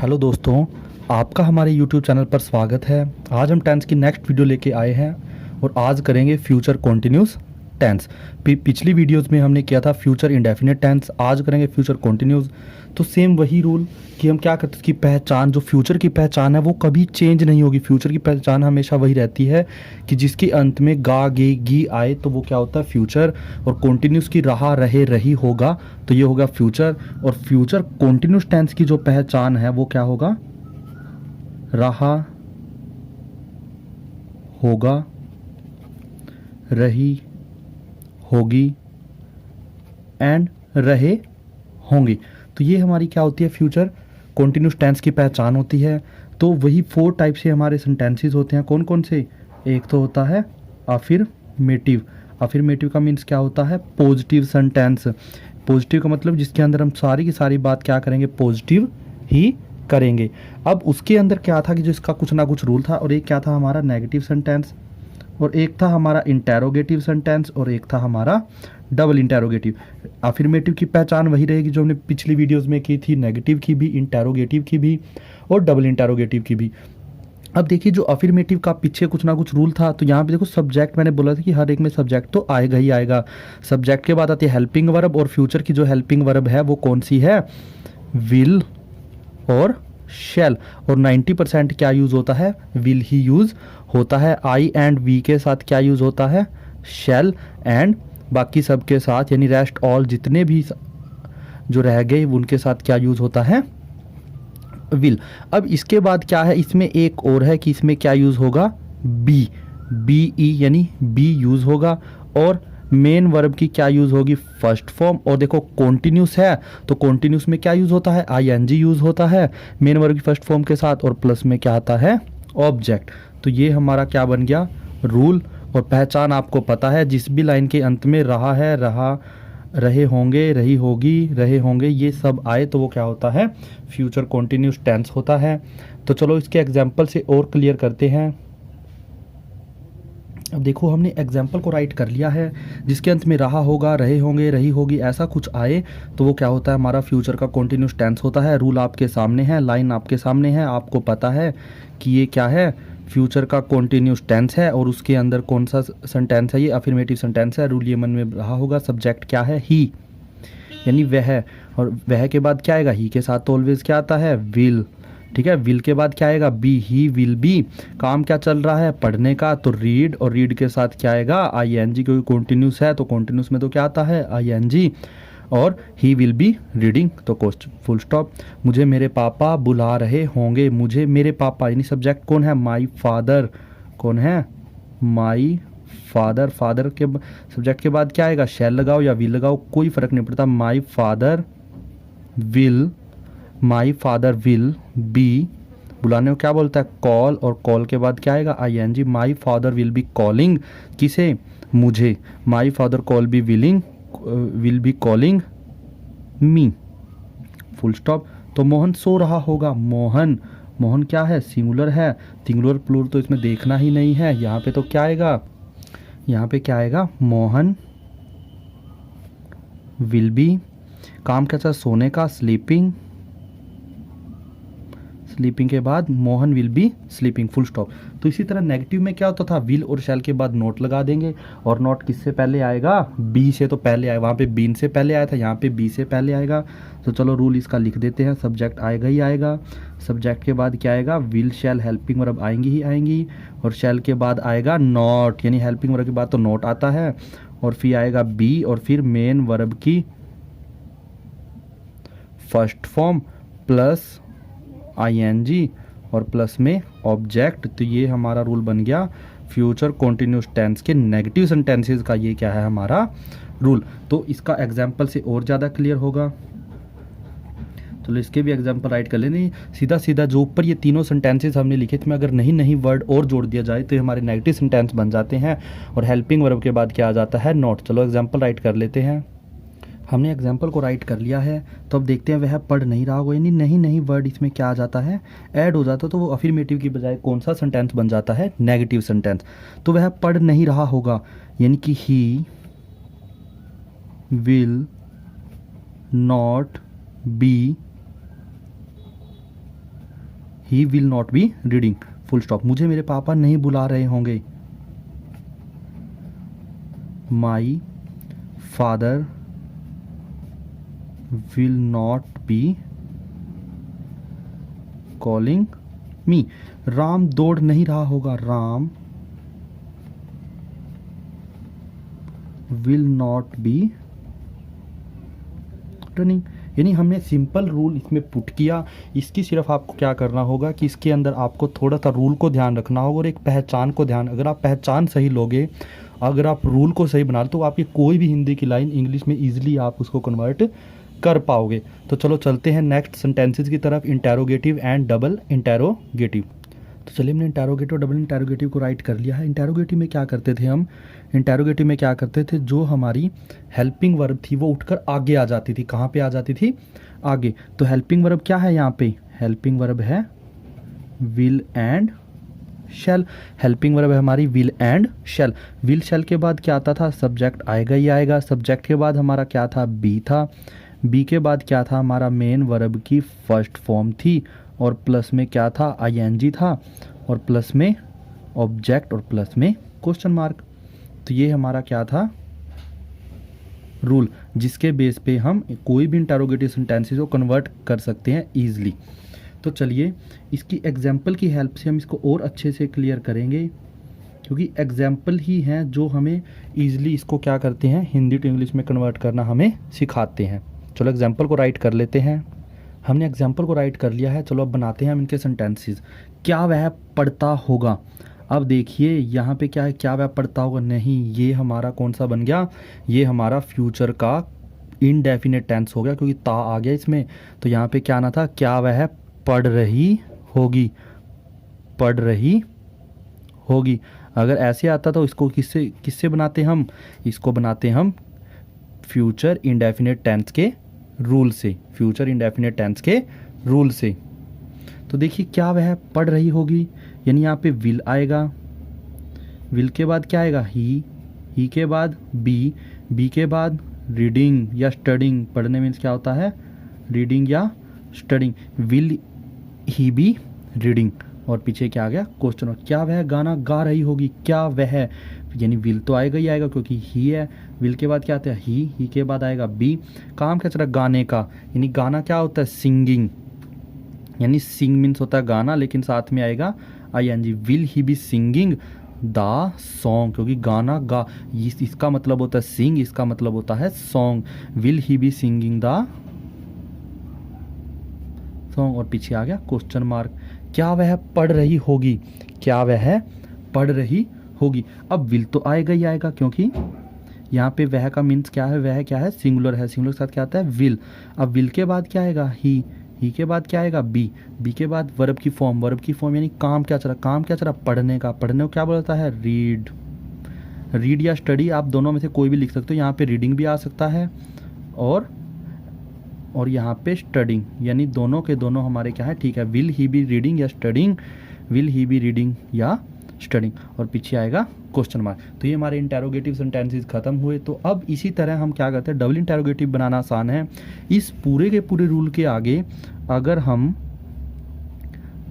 Hello दोस्तों, आपका हमारे यूट्यूब चैनल पर स्वागत है। आज हम टेंस की नेक्स्ट वीडियो लेके आए हैं और आज करेंगे फ्यूचर कॉन्टिन्यूस टेंस। पिछली वीडियोस में हमने किया था फ्यूचर इंडेफिनिट टेंस, आज करेंगे फ्यूचर कॉन्टिन्यूस। तो सेम वही रूल कि हम क्या करते हैं, उसकी पहचान, जो फ्यूचर की पहचान है वो कभी चेंज नहीं होगी। फ्यूचर की पहचान हमेशा वही रहती है कि जिसके अंत में गा गे गी आए तो वो क्या होता है, फ्यूचर। और कॉन्टिन्यूस की रहा रहे रही होगा तो ये होगा फ्यूचर। और फ्यूचर कॉन्टिन्यूस टेंस की जो पहचान है वो क्या होगा, रहा होगा, रही होगी एंड रहे होंगे। तो ये हमारी क्या होती है, फ्यूचर कॉन्टिन्यूस टेंस की पहचान होती है। तो वही 4 टाइप से हमारे सेंटेंसेस होते हैं। कौन कौन से? एक तो होता है अफर्मेटिव। अफर्मेटिव का मीन्स क्या होता है, पॉजिटिव सेंटेंस। पॉजिटिव का मतलब जिसके अंदर हम सारी की सारी बात क्या करेंगे, पॉजिटिव ही करेंगे। अब उसके अंदर क्या था कि जो इसका कुछ ना कुछ रूल था, और एक क्या था हमारा नेगेटिव सेंटेंस, और एक था हमारा इंटेरोगेटिव सेंटेंस, और एक था हमारा डबल इंटेरोगेटिव। अफर्मेटिव की पहचान वही रहेगी जो हमने पिछली वीडियोस में की थी, नेगेटिव की भी, इंटेरोगेटिव की भी और डबल इंटेरोगेटिव की भी। अब देखिए, जो अफर्मेटिव का पीछे कुछ ना कुछ रूल था, तो यहाँ पे देखो सब्जेक्ट मैंने बोला था कि हर एक में सब्जेक्ट तो आएगा ही आएगा। सब्जेक्ट के बाद आती है हेल्पिंग वर्ब, और फ्यूचर की जो हेल्पिंग वर्ब है वो कौन सी है, विल और शैल। और 90% क्या यूज़ होता है, विल ही यूज़ होता है। आई एंड वी के साथ क्या यूज़ होता है, शैल। एंड बाकी सब के साथ यानी रेस्ट ऑल जितने भी जो रह गए उनके साथ क्या यूज़ होता है, विल। अब इसके बाद क्या है, इसमें एक और है कि इसमें क्या यूज़ होगा, बी। बी ई यानी बी यूज़ होगा। और मेन वर्ब की क्या यूज़ होगी, फर्स्ट फॉर्म। और देखो कॉन्टिन्यूस है तो कॉन्टिन्यूस में क्या यूज़ होता है, आई एन जी यूज़ होता है मेन वर्ब की फर्स्ट फॉर्म के साथ। और प्लस में क्या आता है, ऑब्जेक्ट। तो ये हमारा क्या बन गया, रूल। और पहचान आपको पता है, जिस भी लाइन के अंत में रहा है, रहा, रहे होंगे, रही होगी, रहे होंगे, ये सब आए तो वो क्या होता है, फ्यूचर कॉन्टिन्यूस टेंस होता है। तो चलो इसके एग्जाम्पल से और क्लियर करते हैं। अब देखो, हमने एग्जाम्पल को राइट कर लिया है, जिसके अंत में रहा होगा, रहे होंगे, रही होगी ऐसा कुछ आए तो वो क्या होता है, हमारा फ्यूचर का कॉन्टिन्यूस टेंस होता है। रूल आपके सामने है, लाइन आपके सामने है, आपको पता है कि ये क्या है, फ्यूचर का कॉन्टिन्यूस टेंस है। और उसके अंदर कौन सा सेंटेंस है, ये अफर्मेटिव सेंटेंस है। रूल ये मन में रहा होगा, सब्जेक्ट क्या है, ही यानी वह। और वह के बाद क्या आएगा, ही के साथ तो ऑलवेज क्या आता है, विल। ठीक है, विल के बाद क्या आएगा, बी, ही विल बी। काम क्या चल रहा है, पढ़ने का, तो रीड। और रीड के साथ क्या आएगा, आई एन जी, क्योंकि कॉन्टिन्यूस है तो कॉन्टिन्यूस में तो क्या आता है, आई एन जी। और ही विल बी रीडिंग, तो कोस्ट फुल स्टॉप। मुझे मेरे पापा बुला रहे होंगे, मुझे मेरे पापा यानी सब्जेक्ट कौन है, माई फादर। कौन है, माई फादर। फादर के सब्जेक्ट के बाद क्या आएगा, शैल लगाओ या विल लगाओ कोई फर्क नहीं पड़ता। माई father will, my father will B, बुलाने को क्या बोलता है, कॉल। और कॉल के बाद क्या आएगा, I N G. My father will be calling, किसे, मुझे। My father call be willing, will be calling me, full stop. तो मोहन सो रहा होगा, मोहन। मोहन क्या है, सिंगुलर है, सिंगुलर प्लूरल तो इसमें देखना ही नहीं है। यहाँ पे तो क्या आएगा, यहाँ पे क्या आएगा, मोहन विल बी। काम क्या था, सोने का, स्लीपिंग। स्लीपिंग के बाद Mohan will be sleeping, full stop. तो इसी तरह नेगेटिव में क्या होता था, विल और शैल के बाद नोट लगा देंगे। और नोट किससे पहले आएगा, बी से तो पहले आएगा, वहाँ पे बीन से पहले आया था, यहाँ पे बी से पहले आएगा। तो चलो रूल इसका लिख देते हैं, सब्जेक्ट आएगा ही आएगा। सब्जेक्ट के बाद क्या आएगा, विल शैल हेल्पिंग वर्ब आएंगी ही आएंगी। और शैल के बाद आएगा नॉट, यानी हेल्पिंग वर्ब के बाद तो नोट आता है। और फिर आएगा बी, और फिर मेन वर्ब की first form plus I N G, और प्लस में ऑब्जेक्ट। तो ये हमारा रूल बन गया फ्यूचर कॉन्टिन्यूस टेंस के नेगेटिव सेंटेंसेस का, ये क्या है हमारा रूल। तो इसका एग्जाम्पल से और ज़्यादा क्लियर होगा। तो इसके भी एग्जाम्पल राइट कर लेने। सीधा सीधा जो ऊपर ये तीनों सेंटेंसेस हमने लिखे थे, में अगर नहीं नहीं वर्ड और जोड़ दिया जाए तो ये हमारे नेगेटिव सेंटेंस बन जाते हैं। और हेल्पिंग वर्ब के बाद क्या आ जाता है, नॉट। चलो एग्जाम्पल राइट कर लेते हैं। हमने एग्जाम्पल को राइट कर लिया है, तो अब देखते हैं वह पढ़ नहीं रहा होगा, यानी नहीं नहीं वर्ड इसमें क्या आ जाता है, ऐड हो जाता है। तो वो अफर्मेटिव की बजाय कौन सा सेंटेंस बन जाता है, नेगेटिव सेंटेंस। तो वह पढ़ नहीं रहा होगा, यानी कि he will not be he will not be reading, full stop. मुझे मेरे पापा नहीं बुला रहे होंगे, माई father will not be calling मी। राम दौड़ नहीं रहा होगा, Ram will not be running. यानी हमने सिंपल रूल इसमें पुट किया। इसकी सिर्फ आपको क्या करना होगा कि इसके अंदर आपको थोड़ा सा रूल को ध्यान रखना होगा और एक पहचान को ध्यान। अगर आप पहचान सही लोगे, अगर आप रूल को सही बना लो, तो आपकी कोई भी हिंदी की लाइन इंग्लिश में ईजिली आप उसको कन्वर्ट कर पाओगे। तो चलो चलते हैं नेक्स्ट सेंटेंसेस की तरफ, इंटेरोगेटिव एंड डबल इंटेरोगेटिव। तो चलिए हमने इंटेरोगेटिव डबल इंटेरोगेटिव को राइट कर लिया है। इंटेरोगेटिव में क्या करते थे हम, इंटेरोगेटिव में क्या करते थे, जो हमारी हेल्पिंग वर्ब थी वो उठकर आगे आ जाती थी। कहाँ पे आ जाती थी, आगे। तो हेल्पिंग वर्ब क्या है यहाँ पे, हेल्पिंग वर्ब है will and shall. Helping verb है हमारी विल एंड शैल। विल शैल के बाद क्या आता था, सब्जेक्ट आएगा ही आएगा। सब्जेक्ट के बाद हमारा क्या था, बी था। बी के बाद क्या था, हमारा मेन वर्ब की फर्स्ट फॉर्म थी, और प्लस में क्या था, आईएनजी था, और प्लस में ऑब्जेक्ट, और प्लस में क्वेश्चन मार्क। तो ये हमारा क्या था, रूल, जिसके बेस पे हम कोई भी इंटरोगेटिव सेंटेंसेस को कन्वर्ट कर सकते हैं ईजिली। तो चलिए इसकी एग्जाम्पल की हेल्प से हम इसको और अच्छे से क्लियर करेंगे, क्योंकि एग्जाम्पल ही हैं जो हमें ईजिली इसको क्या करते हैं, हिंदी टू इंग्लिश में कन्वर्ट करना हमें सिखाते हैं। चलो एग्जाम्पल को राइट कर लेते हैं। हमने एग्जाम्पल को राइट कर लिया है। चलो अब बनाते हैं हम इनके सेंटेंसेस। क्या वह पढ़ता होगा। अब देखिए यहाँ पे क्या है, क्या वह पढ़ता होगा, नहीं, ये हमारा कौन सा बन गया, ये हमारा फ्यूचर का इनडेफिनेट टेंस हो गया, क्योंकि ता आ गया इसमें। तो यहाँ पे क्या आना था, क्या वह पढ़ रही होगी, पढ़ रही होगी। अगर ऐसे आता तो इसको किससे किससे बनाते हम, इसको बनाते हम फ्यूचर इंडेफिनेट टेंस के रूल से, फ्यूचर इंडेफिनेट टेंस के रूल से। तो देखिए क्या वह पढ़ रही होगी, यानी यहाँ पे विल आएगा, विल के बाद क्या आएगा, ही के बाद बी के बाद रीडिंग या स्टडिंग। पढ़ने मीन्स क्या होता है, रीडिंग या studying. Will he be reading, और पीछे क्या आ गया, क्वेश्चन। और क्या वह गाना गा रही होगी, क्या वह, यानी विल तो आएगा ही आएगा क्योंकि ही है। विल के बाद क्या आता है, ही के बाद आएगा बी। काम क्या चल रहा है, गाने का, यानी गाना क्या होता है, सिंगिंग, यानी सिंग मीन्स होता है गाना, लेकिन साथ में आएगा ING. Will he be singing the song, क्योंकि गाना गा, इसका मतलब होता है सिंग, इसका मतलब होता है song. Will he be singing the song, और पीछे आ गया क्वेश्चन मार्क। क्या वह पढ़ रही होगी, क्या वह पढ़ रही होगी। अब विल तो आएगा ही आएगा, क्योंकि यहाँ पे वह का मीन्स क्या है, वह क्या है, सिंगुलर है, सिंगुलर के साथ क्या आता है, विल। अब विल के बाद क्या आएगा, ही के बाद क्या आएगा, बी के बाद वर्ब की फॉर्म, यानी काम क्या चला, पढ़ने का, पढ़ने को क्या बोलता है, रीड या स्टडी, आप दोनों में से कोई भी लिख सकते हो। यहाँ पे रीडिंग भी आ सकता है, और यहाँ पे स्टडिंग, यानी दोनों के दोनों हमारे क्या है, ठीक है। विल ही बी रीडिंग या studying, will he be reading या स्टडिंग, और पीछे आएगा क्वेश्चन मार्क। तो ये हमारे इंटेरोगेटिव सेंटेंसेस खत्म हुए। तो अब इसी तरह हम क्या करते हैं, डबल इंटेरोगेटिव बनाना आसान है। इस पूरे के पूरे रूल के आगे अगर हम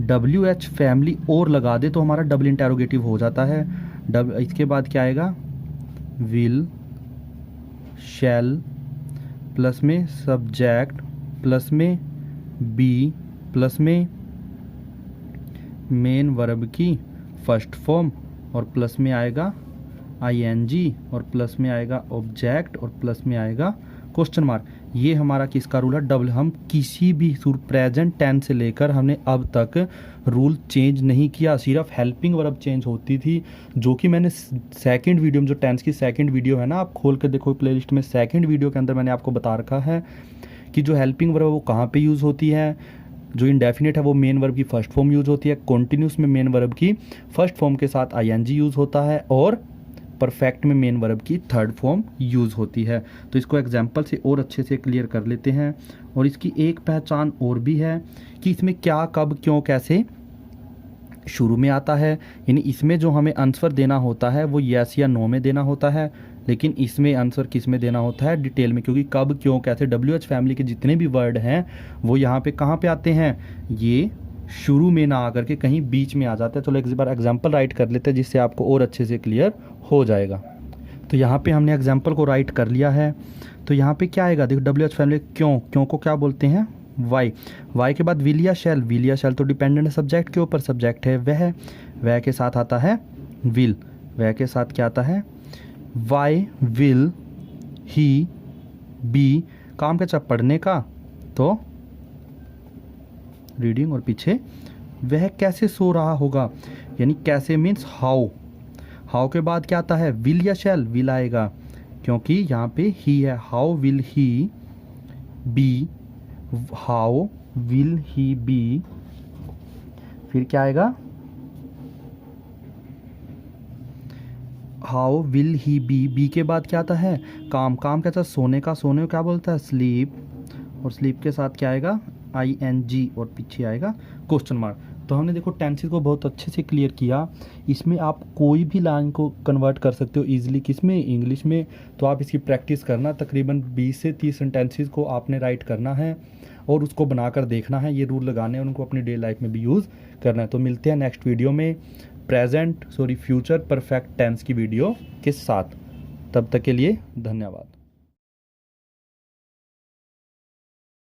WH फैमिली और लगा दे तो हमारा डबल इंटेरोगेटिव हो जाता है। इसके बाद क्या आएगा, विल, शैल, प्लस में सब्जेक्ट, प्लस में बी, प्लस में मेन वर्ब की फर्स्ट फॉर्म, और प्लस में आएगा आईएनजी, और प्लस में आएगा ऑब्जेक्ट, और प्लस में आएगा क्वेश्चन मार्क। ये हमारा किसका रूल है, डबल। हम किसी भी प्रेजेंट टेंस से लेकर हमने अब तक रूल चेंज नहीं किया, सिर्फ हेल्पिंग वर्ब चेंज होती थी, जो कि मैंने सेकंड वीडियो में, जो टेंस की सेकंड वीडियो है ना, आप खोल कर देखो प्लेलिस्ट में, सेकंड वीडियो के अंदर मैंने आपको बता रखा है कि जो हेल्पिंग वर्ब वो कहाँ पे यूज़ होती है। जो इंडेफिनेट है वो मेन वर्ब की फर्स्ट फॉर्म यूज़ होती है, कॉन्टिन्यूस में मेन वर्ब की फर्स्ट फॉर्म के साथ आईएनजी यूज़ होता है, और परफेक्ट में मेन वर्ब की थर्ड फॉर्म यूज़ होती है। तो इसको एग्जाम्पल से और अच्छे से क्लियर कर लेते हैं। और इसकी एक पहचान और भी है कि इसमें क्या, कब, क्यों, कैसे शुरू में आता है। यानी इसमें जो हमें आंसर देना होता है वो यस या नो में देना होता है, लेकिन इसमें आंसर किस में देना होता है, डिटेल में, क्योंकि कब, क्यों, कैसे, WH फैमिली के जितने भी वर्ड हैं वो यहाँ पे कहाँ पे आते हैं, ये शुरू में ना आकर के कहीं बीच में आ जाता है। चलो एक बार एग्जाम्पल राइट कर लेते हैं जिससे आपको और अच्छे से क्लियर हो जाएगा। तो यहाँ पे हमने एग्जाम्पल को राइट कर लिया है। तो यहाँ पे क्या आएगा, देखो WH फैमिली क्यों को क्या बोलते हैं, वाई के बाद विल या शैल तो डिपेंडेंट है सब्जेक्ट के ऊपर, सब्जेक्ट है वह के साथ आता है विल, वह के साथ क्या आता है वाई विल ही बी, काम क्या चाह पढ़ने का तो रीडिंग, और पीछे वह कैसे सो रहा होगा, यानी कैसे मीन्स हाउ के बाद क्या आता है विल या शैल, विल आएगा क्योंकि यहाँ पे ही है, how will he be, how will he be, फिर क्या आएगा हाउ विल ही बी के बाद क्या आता है काम क्या था सोने को क्या बोलता है स्लीप, और स्लीप के साथ क्या आएगा ING, और पीछे आएगा क्वेश्चन मार्क। तो हमने देखो टेंसेस को बहुत अच्छे से क्लियर किया। इसमें आप कोई भी लाइन को कन्वर्ट कर सकते हो इजीली, किसमें, इंग्लिश में। तो आप इसकी प्रैक्टिस करना, तकरीबन 20 से 30 सेंटेंसेस को आपने राइट करना है और उसको बनाकर देखना है, ये रूल लगाने हैं, उनको अपनी डेली लाइफ में भी यूज़ करना है। तो मिलते हैं नेक्स्ट वीडियो में फ्यूचर परफेक्ट टेंस की वीडियो के साथ। तब तक के लिए धन्यवाद।